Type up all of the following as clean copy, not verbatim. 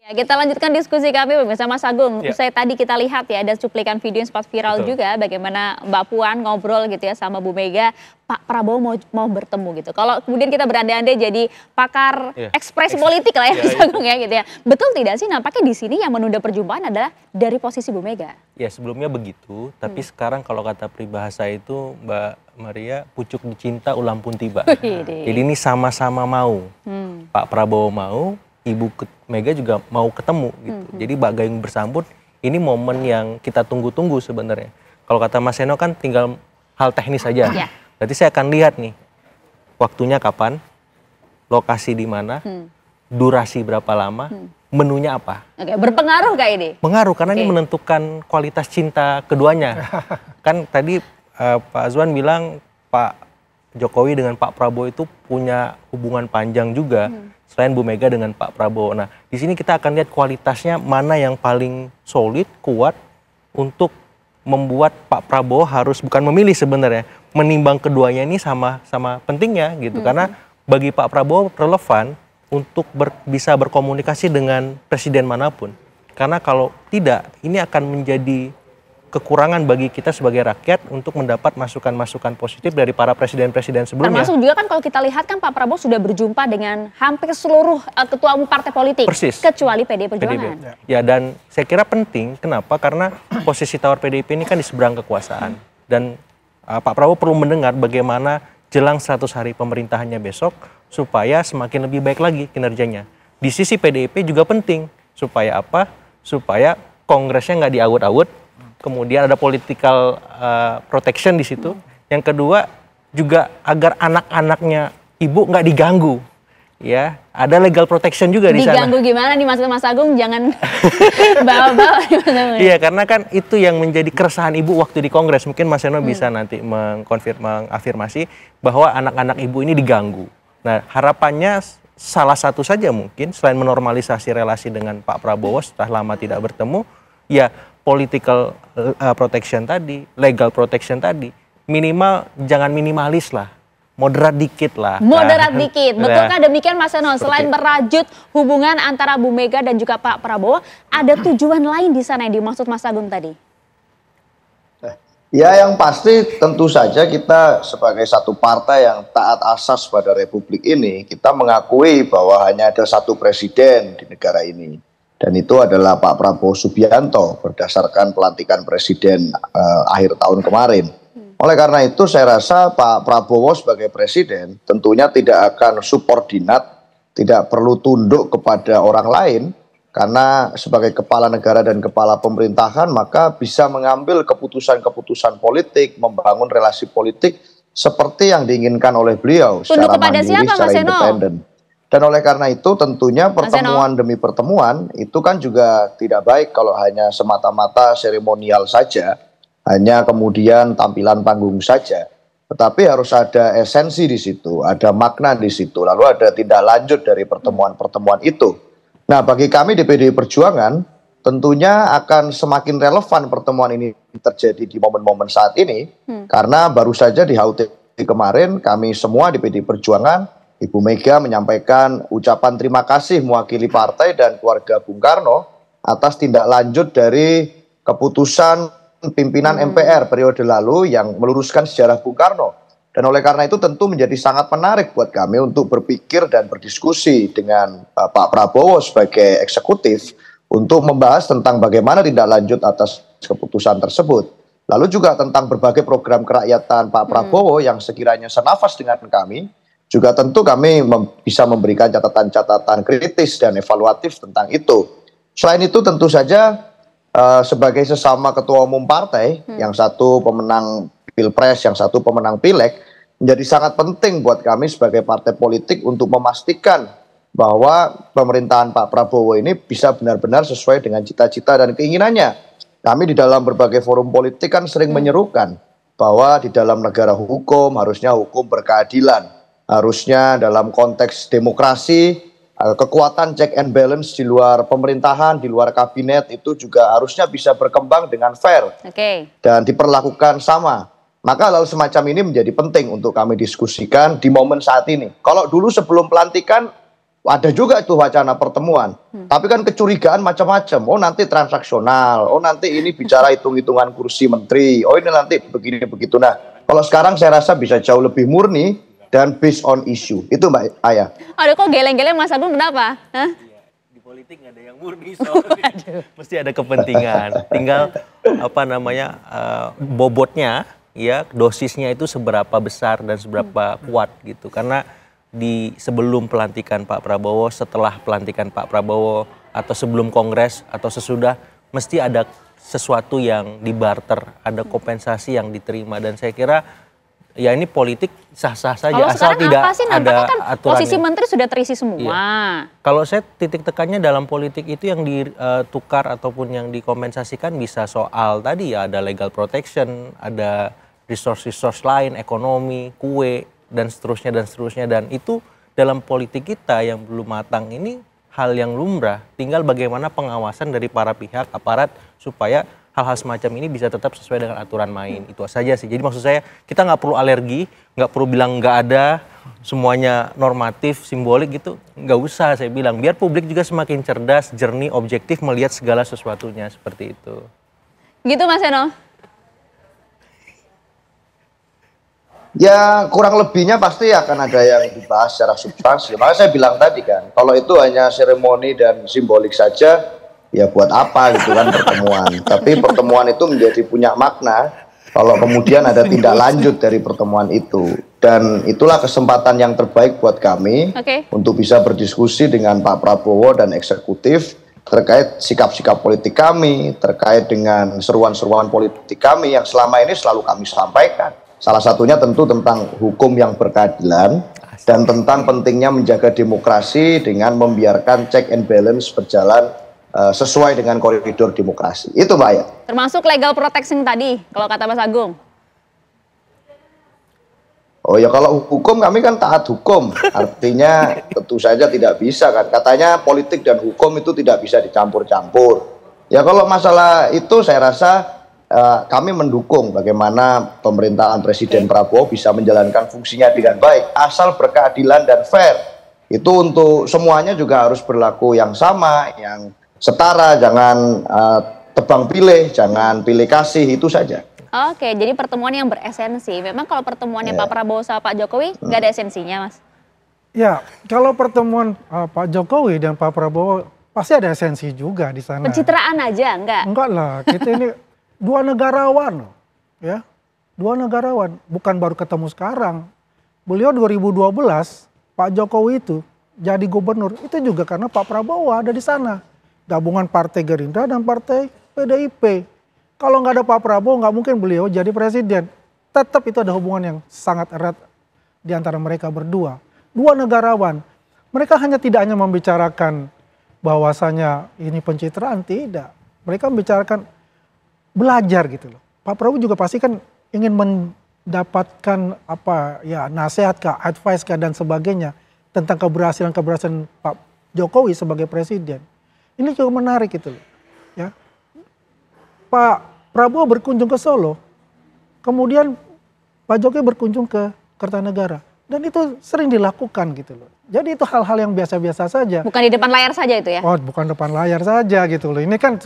Ya, kita lanjutkan diskusi kami bersama Mas Agung. Ya. Usai tadi kita lihat ya, ada cuplikan video yang sempat viral Betul. juga bagaimana Mbak Puan ngobrol gitu ya sama Bu Mega, Pak Prabowo mau bertemu gitu. Kalau kemudian kita berandai-andai jadi pakar Ya. ekspresi politik lah ya Ya, Mas ya. Agung ya gitu ya. Betul tidak sih nampaknya di sini yang menunda perjumpaan adalah dari posisi Bu Mega? Ya sebelumnya begitu, tapi sekarang kalau kata peribahasa itu Mbak Maria, pucuk dicinta ulam pun tiba. Jadi ini sama-sama mau. Pak Prabowo mau, Ibu Mega juga mau ketemu gitu. Jadi Mbak Gayung bersambut, ini momen yang kita tunggu-tunggu sebenarnya. Kalau kata Mas Seno kan tinggal hal teknis saja. Ya. Berarti saya akan lihat nih, waktunya kapan, lokasi di mana, durasi berapa lama, menunya apa. Oke, berpengaruh nggak ini? Pengaruh karena ini Oke. menentukan kualitas cinta keduanya. Kan tadi Pak Azwan bilang Pak Jokowi dengan Pak Prabowo itu punya hubungan panjang juga selain Bu Mega dengan Pak Prabowo. Nah, di sini kita akan lihat kualitasnya mana yang paling solid, kuat untuk membuat Pak Prabowo harus bukan memilih sebenarnya, menimbang keduanya ini sama-sama pentingnya gitu. Karena bagi Pak Prabowo relevan untuk bisa berkomunikasi dengan presiden manapun. Karena kalau tidak, ini akan menjadi kekurangan bagi kita sebagai rakyat untuk mendapat masukan-masukan positif dari para presiden-presiden sebelumnya. Termasuk juga kan kalau kita lihat kan Pak Prabowo sudah berjumpa dengan hampir seluruh ketua umum partai politik. Persis. Kecuali PDI Perjuangan. Ya, dan saya kira penting, kenapa? Karena posisi tawar PDIP ini kan di seberang kekuasaan. Dan Pak Prabowo perlu mendengar bagaimana jelang 100 hari pemerintahannya besok, supaya semakin lebih baik lagi kinerjanya. Di sisi PDIP juga penting, supaya apa? Supaya kongresnya nggak diawut-awut, kemudian ada political protection di situ. Yang kedua juga agar anak-anaknya ibu nggak diganggu, ya ada legal protection juga di sana. Diganggu gimana nih Mas Agung? Jangan bawa-bawa. Iya, karena kan itu yang menjadi keresahan ibu waktu di Kongres. Mungkin Mas Seno bisa nanti mengafirmasi bahwa anak-anak ibu ini diganggu. Nah, harapannya salah satu saja mungkin selain menormalisasi relasi dengan Pak Prabowo setelah lama tidak bertemu, ya political protection tadi, legal protection tadi, minimal jangan minimalis lah, moderat dikit lah. Moderat dikit, betulkah demikian Mas Seno? Seperti Selain merajut hubungan antara Bu Mega dan juga Pak Prabowo, ada tujuan lain di sana yang dimaksud Mas Agung tadi? Ya, yang pasti tentu saja kita sebagai satu partai yang taat asas pada republik ini, kita mengakui bahwa hanya ada satu presiden di negara ini. Dan itu adalah Pak Prabowo Subianto berdasarkan pelantikan presiden akhir tahun kemarin. Oleh karena itu saya rasa Pak Prabowo sebagai presiden tentunya tidak akan subordinat, tidak perlu tunduk kepada orang lain. Karena sebagai kepala negara dan kepala pemerintahan maka bisa mengambil keputusan-keputusan politik, membangun relasi politik seperti yang diinginkan oleh beliau secara mandiri, secara independen. Dan oleh karena itu tentunya pertemuan demi pertemuan itu kan juga tidak baik kalau hanya semata-mata seremonial saja, hanya kemudian tampilan panggung saja. Tetapi harus ada esensi di situ, ada makna di situ, lalu ada tindak lanjut dari pertemuan-pertemuan itu. Nah, bagi kami di PDI Perjuangan tentunya akan semakin relevan pertemuan ini terjadi di momen-momen saat ini, karena baru saja di HUT kemarin kami semua di PDI Perjuangan, Ibu Mega menyampaikan ucapan terima kasih mewakili partai dan keluarga Bung Karno atas tindak lanjut dari keputusan pimpinan MPR periode lalu yang meluruskan sejarah Bung Karno. Dan oleh karena itu tentu menjadi sangat menarik buat kami untuk berpikir dan berdiskusi dengan Pak Prabowo sebagai eksekutif untuk membahas tentang bagaimana tindak lanjut atas keputusan tersebut. Lalu juga tentang berbagai program kerakyatan Pak Prabowo yang sekiranya senafas dengan kami. Juga tentu kami bisa memberikan catatan-catatan kritis dan evaluatif tentang itu. Selain itu tentu saja sebagai sesama ketua umum partai, yang satu pemenang Pilpres, yang satu pemenang Pileg, menjadi sangat penting buat kami sebagai partai politik untuk memastikan bahwa pemerintahan Pak Prabowo ini bisa benar-benar sesuai dengan cita-cita dan keinginannya. Kami di dalam berbagai forum politik kan sering menyerukan bahwa di dalam negara hukum harusnya hukum berkeadilan, harusnya dalam konteks demokrasi kekuatan check and balance di luar pemerintahan, di luar kabinet itu juga harusnya bisa berkembang dengan fair dan diperlakukan sama. Maka hal semacam ini menjadi penting untuk kami diskusikan di momen saat ini. Kalau dulu sebelum pelantikan ada juga itu wacana pertemuan. Tapi kan kecurigaan macam-macam. Oh nanti transaksional, oh nanti ini bicara hitung-hitungan kursi menteri, oh ini nanti begini begitu. Nah, kalau sekarang saya rasa bisa jauh lebih murni dan based on issue. Itu Mbak Aya. Aduh kok geleng-geleng Mas Agung, kenapa? Hah? Di politik nggak ada yang murni soalnya. Mesti ada kepentingan. Tinggal bobotnya, ya dosisnya itu seberapa besar dan seberapa kuat gitu. Karena sebelum pelantikan Pak Prabowo, setelah pelantikan Pak Prabowo, atau sebelum kongres atau sesudah, mesti ada sesuatu yang dibarter, ada kompensasi yang diterima. Dan saya kira ya ini politik sah-sah saja. Kalau asal tidak apa sih, ada kan aturannya. posisi menteri sudah terisi semua. Iya. Kalau saya titik tekannya dalam politik itu yang ditukar ataupun yang dikompensasikan bisa soal tadi ya, ada legal protection, ada resource lain, ekonomi, kue, dan seterusnya. Dan itu dalam politik kita yang belum matang ini hal yang lumrah. Tinggal bagaimana pengawasan dari para pihak, aparat, supaya hal-hal semacam ini bisa tetap sesuai dengan aturan main. Itu saja sih. Jadi maksud saya kita nggak perlu alergi, nggak perlu bilang nggak ada, semuanya normatif, simbolik gitu. Nggak usah saya bilang. Biar publik juga semakin cerdas, jernih, objektif melihat segala sesuatunya seperti itu. Gitu Mas Eno? Ya kurang lebihnya pasti akan ada yang dibahas secara substansi. Makanya saya bilang tadi kan, kalau itu hanya seremoni dan simbolik saja, ya buat apa gitu kan pertemuan. Tapi pertemuan itu menjadi punya makna kalau kemudian ada tindak lanjut dari pertemuan itu. Dan itulah kesempatan yang terbaik buat kami untuk bisa berdiskusi dengan Pak Prabowo dan eksekutif terkait sikap-sikap politik kami, terkait dengan seruan-seruan politik kami yang selama ini selalu kami sampaikan. Salah satunya tentu tentang hukum yang berkeadilan dan tentang pentingnya menjaga demokrasi dengan membiarkan check and balance berjalan sesuai dengan koridor demokrasi. Itu Mbak Aya. Termasuk legal protection tadi, kalau kata Mas Agung. Oh ya, kalau hukum kami kan taat hukum. Artinya tentu saja tidak bisa kan. Katanya politik dan hukum itu tidak bisa dicampur-campur. Ya kalau masalah itu saya rasa kami mendukung bagaimana pemerintahan Presiden Prabowo bisa menjalankan fungsinya dengan baik, asal berkeadilan dan fair. Itu untuk semuanya juga harus berlaku yang sama, yang setara, jangan tebang pilih, jangan pilih kasih, itu saja. Oke, jadi pertemuan yang beresensi. Memang kalau pertemuannya Pak Prabowo sama Pak Jokowi nggak ada esensinya, Mas? Ya, kalau pertemuan Pak Jokowi dan Pak Prabowo pasti ada esensi juga di sana. Pencitraan aja, enggak? Enggak lah, kita ini dua negarawan, ya, dua negarawan, bukan baru ketemu sekarang. Beliau 2012, Pak Jokowi itu jadi gubernur, itu juga karena Pak Prabowo ada di sana. Gabungan Partai Gerindra dan Partai PDIP. Kalau nggak ada Pak Prabowo, nggak mungkin beliau jadi presiden. Tetap itu ada hubungan yang sangat erat di antara mereka berdua. Dua negarawan, mereka tidak hanya membicarakan bahwasanya ini pencitraan, tidak. Mereka membicarakan belajar gitu loh. Pak Prabowo juga pasti kan ingin mendapatkan nasihat kah, advice kah dan sebagainya tentang keberhasilan Pak Jokowi sebagai presiden. Ini juga menarik gitu loh. Ya. Pak Prabowo berkunjung ke Solo, kemudian Pak Jokowi berkunjung ke Kertanegara, dan itu sering dilakukan gitu loh. Jadi itu hal-hal yang biasa-biasa saja. Bukan di depan layar saja itu ya? Oh, bukan depan layar saja gitu loh. Ini kan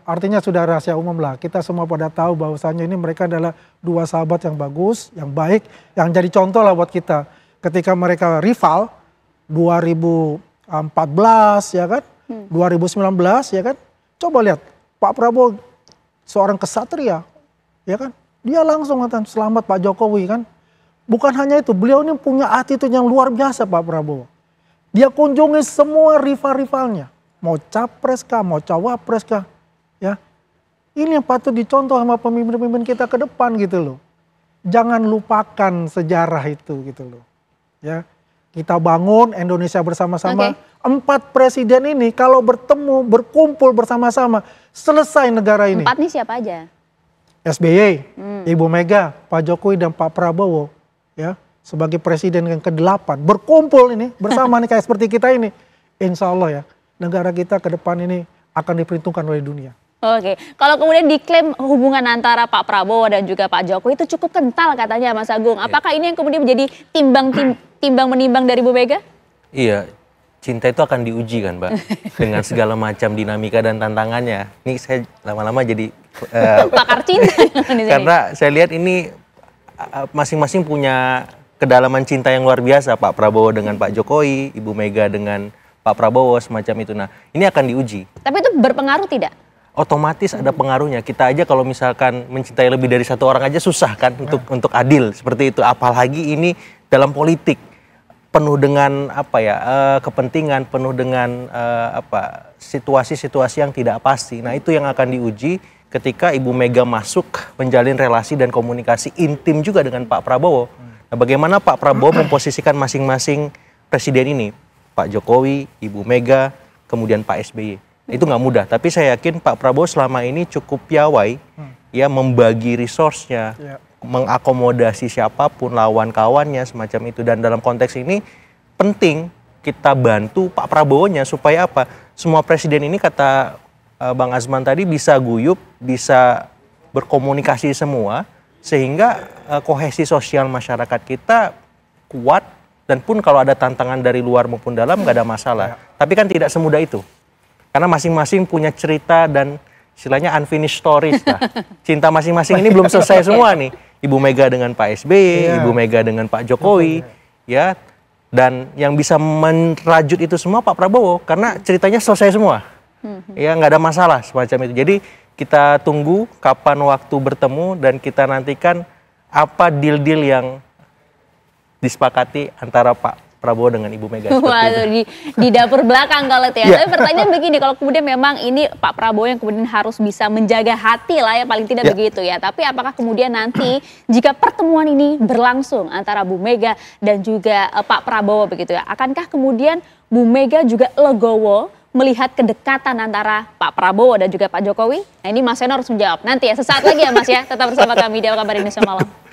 artinya sudah rahasia umum lah. Kita semua pada tahu bahwasannya ini mereka adalah dua sahabat yang bagus, yang baik, yang jadi contoh lah buat kita. Ketika mereka rival 2014 ya kan, 2019 ya kan. Coba lihat Pak Prabowo seorang kesatria, ya kan. Dia langsung ngatakan selamat Pak Jokowi kan. Bukan hanya itu, beliau ini punya attitude yang luar biasa Pak Prabowo. Dia kunjungi semua rival-rivalnya. Mau capres kah, mau cawapres kah. Ya. Ini yang patut dicontoh sama pemimpin-pemimpin kita ke depan gitu loh. Jangan lupakan sejarah itu gitu loh. Ya. Kita bangun Indonesia bersama-sama. 4 presiden ini kalau bertemu, berkumpul bersama-sama, selesai negara ini. 4 nih siapa aja? SBY, Ibu Mega, Pak Jokowi dan Pak Prabowo. Ya, sebagai presiden yang ke-8 berkumpul ini bersama nih kayak seperti kita ini, insya Allah ya negara kita ke depan ini akan diperhitungkan oleh dunia. Oke, kalau kemudian diklaim hubungan antara Pak Prabowo dan juga Pak Jokowi itu cukup kental katanya Mas Agung, apakah ini yang kemudian menjadi timbang menimbang dari Bu Mega? Iya, cinta itu akan diuji kan, Mbak, dengan segala macam dinamika dan tantangannya. Ini saya lama-lama jadi pakar cinta di sini. karena saya lihat ini masing-masing punya kedalaman cinta yang luar biasa. Pak Prabowo dengan Pak Jokowi, Ibu Mega dengan Pak Prabowo, semacam itu. Nah, ini akan diuji. Tapi itu berpengaruh tidak? Otomatis ada pengaruhnya. Kita aja kalau misalkan mencintai lebih dari satu orang aja susah kan untuk adil seperti itu. Apalagi ini dalam politik penuh dengan kepentingan, penuh dengan situasi-situasi yang tidak pasti. Nah, itu yang akan diuji ketika Ibu Mega masuk menjalin relasi dan komunikasi intim juga dengan Pak Prabowo. Nah, bagaimana Pak Prabowo memposisikan masing-masing presiden ini? Pak Jokowi, Ibu Mega, kemudian Pak SBY. Itu nggak mudah, tapi saya yakin Pak Prabowo selama ini cukup piawai ya membagi resource-nya, mengakomodasi siapapun lawan kawannya semacam itu. Dan dalam konteks ini penting kita bantu Pak Prabowo-nya supaya apa? Semua presiden ini kata Bang Azman tadi bisa guyup, bisa berkomunikasi semua sehingga kohesi sosial masyarakat kita kuat, dan pun kalau ada tantangan dari luar maupun dalam nggak ada masalah. Tapi kan tidak semudah itu. Karena masing-masing punya cerita dan istilahnya unfinished stories lah. Cinta masing-masing ini belum selesai semua nih. Ibu Mega dengan Pak SBY, Ibu Mega dengan Pak Jokowi, ya. Dan yang bisa merajut itu semua Pak Prabowo karena ceritanya selesai semua. Ya, nggak ada masalah semacam itu. Jadi kita tunggu kapan waktu bertemu dan kita nantikan apa deal-deal yang disepakati antara Pak Prabowo dengan Ibu Mega. Waduh, di dapur belakang kalau itu ya. Tapi pertanyaan begini, kalau kemudian memang ini Pak Prabowo yang kemudian harus bisa menjaga hati lah ya, paling tidak begitu ya. Tapi apakah kemudian nanti jika pertemuan ini berlangsung antara Bu Mega dan juga Pak Prabowo begitu ya, akankah kemudian Bu Mega juga legowo melihat kedekatan antara Pak Prabowo dan juga Pak Jokowi? Nah, ini Mas Seno harus menjawab nanti ya, sesaat lagi ya Mas ya. Tetap bersama kami di Apa Kabar Indonesia Malam.